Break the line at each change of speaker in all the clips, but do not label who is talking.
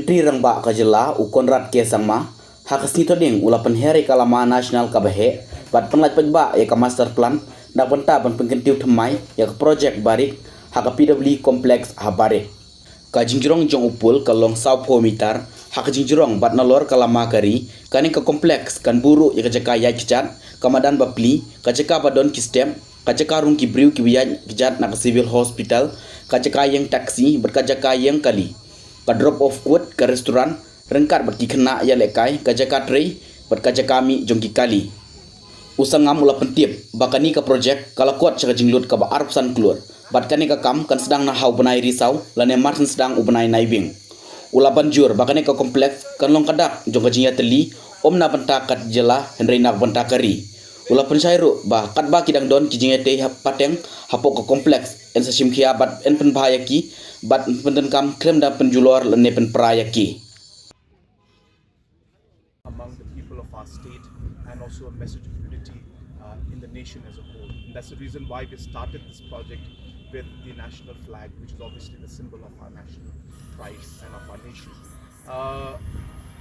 Menteri Rangba Kajela Ukonrad Kesangma hakasni toding ulapan heri kalama nasional kabahe bat penlat pajba ya ka master plan da penta ban pengkentiu themai ya ka project barik haka PWD kompleks habare ka jingjrong jong upul kalong sau mitar haka jingjrong bat nalor kalama kari kani ka kompleks kan buru ya ka jaka ya kicat kamadan bapli ka jaka badon kistem ka jaka rung kibriu kibiyan kijat na ka civil hospital ka jaka yang taksi berkajaka yang kali ka drop off quote ka restoran rengkat berki kena ya lekai ka jaka tray berkaja kami jongki kali usangam ula pentip bakani ka project kala kuat chaka jinglut ka ba arpsan keluar bat kani ka kam kan sedang na hau benai risau lane martin sedang ubenai naibing ula banjur bakani ka kompleks kan long kadak jongka jingya teli omna pentakat jela henry nak pentakari ula pensairu ba kat ba kidang don kijingya te pateng hapok ka kompleks en sasim kia bat en pen bahayaki bat penten kam krem da penjulor lane pen prayaki
among the people of our state and also a message of unity in the nation as a whole. And that's the reason why we started this project with the national flag, which is obviously the symbol of our national pride and of our nation.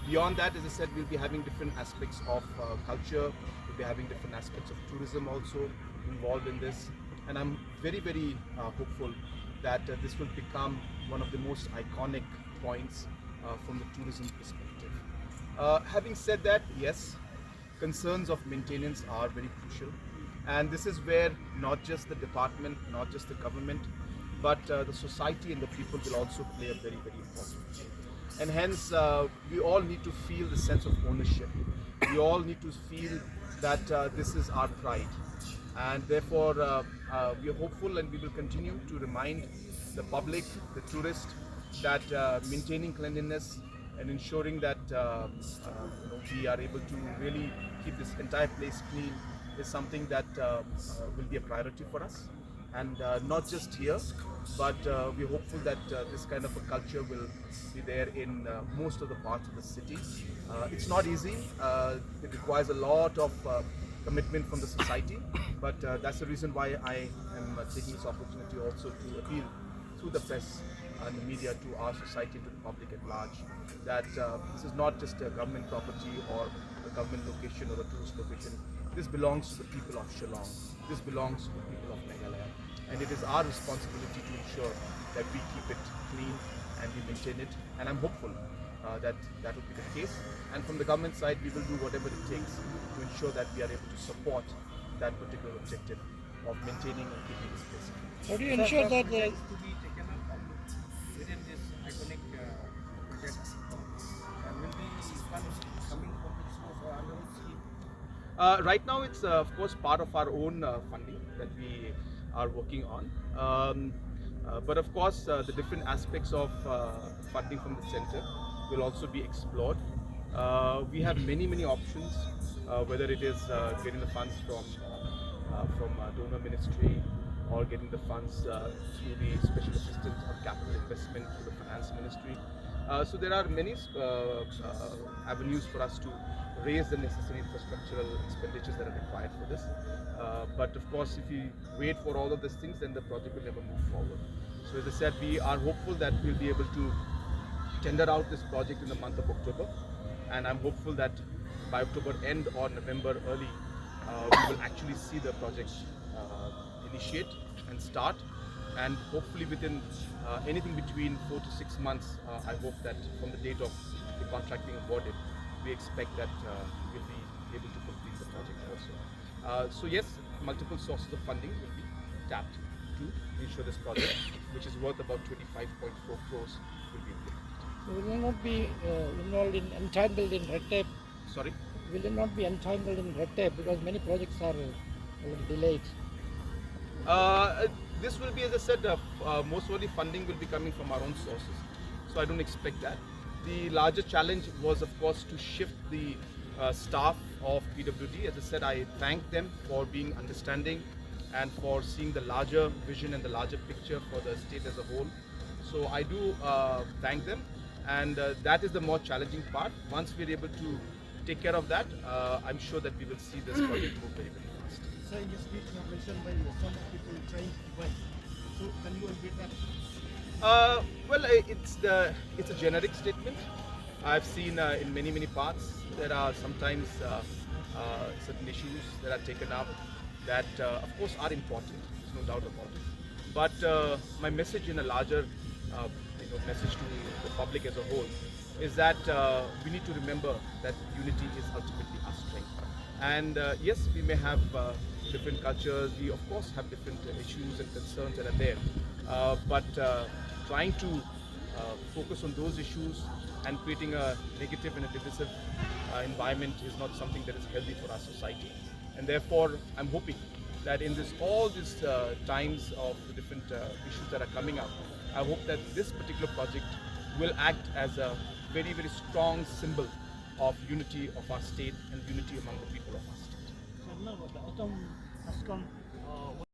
Beyond that, as I said, we'll be having different aspects of culture, we'll be having different aspects of tourism also involved in this. And I'm very, very hopeful that this will become one of the most iconic points from the tourism perspective. Having said that, yes, concerns of maintenance are very crucial, and this is where not just the department, not just the government, but the society and the people will also play a very, very important role. And hence, we all need to feel the sense of ownership. We all need to feel that this is our pride, and therefore we are hopeful, and we will continue to remind the public, the tourist, that maintaining cleanliness and ensuring that we are able to really keep this entire place clean is something that will be a priority for us. And not just here, but we're hopeful that this kind of a culture will be there in most of the parts of the city. It's not easy. It requires a lot of commitment from the society, but that's the reason why I am taking this opportunity also to appeal through the press and the media to our society, to the public at large, that this is not just a government property or a government location or a tourist location. This belongs to the people of Shillong. This belongs to the people of Meghalaya. And it is our responsibility to ensure that we keep it clean and we maintain it. And I'm hopeful that that will be the case. And from the government side, we will do whatever it takes to ensure that we are able to support that particular objective of maintaining and keeping this place clean.
How do you ensure that the
to be taken up within this iconic project? And will be funds coming from this source or other scheme?
Right now, it's of course part of our own funding that we are working on. But of course, the different aspects of funding from the center will also be explored. We have many options, whether it is getting the funds from donor ministry, or getting the funds through the Special Assistant on Capital Investment through the Finance Ministry. So there are many avenues for us to raise the necessary infrastructural expenditures that are required for this. But of course, if we wait for all of these things, then the project will never move forward. So as I said, we are hopeful that we'll be able to tender out this project in the month of October. And I'm hopeful that by October end or November early, we will actually see the project initiate and start, and hopefully within anything between 4 to 6 months, I hope that from the date of the contract being awarded, we expect that we'll be able to complete the project also. So yes, multiple sources of funding will be tapped to ensure this project, which is worth about 25.4 crores, will be implemented.
so will you not be involved in entangled in red tape?
Sorry?
Will you not be entangled in red tape because many projects are delayed?
This will be, as I said, most of the funding will be coming from our own sources. So I don't expect that. The larger challenge was, of course, to shift the staff of PWD. As I said, I thank them for being understanding and for seeing the larger vision and the larger picture for the state as a whole. So I do thank them, and that is the more challenging part. Once we're able to take care of that, I'm sure that we will see this project move very, very fast.
So in your speech, you mentioned by some people trying to divide. So can you repeat that?
It's a generic statement. I've seen in many parts there are sometimes certain issues that are taken up that of course are important. There's no doubt about it. But my message in a larger message to the public as a whole is that we need to remember that unity is ultimately our strength. And yes, we may have different cultures. We of course have different issues and concerns that are there. But trying to focus on those issues and creating a negative and a divisive environment is not something that is healthy for our society. And therefore, I'm hoping that in all these times of the different issues that are coming up, I hope that this particular project will act as a very strong symbol of unity of our state and unity among the people of our state.
Sir, now the autumn has come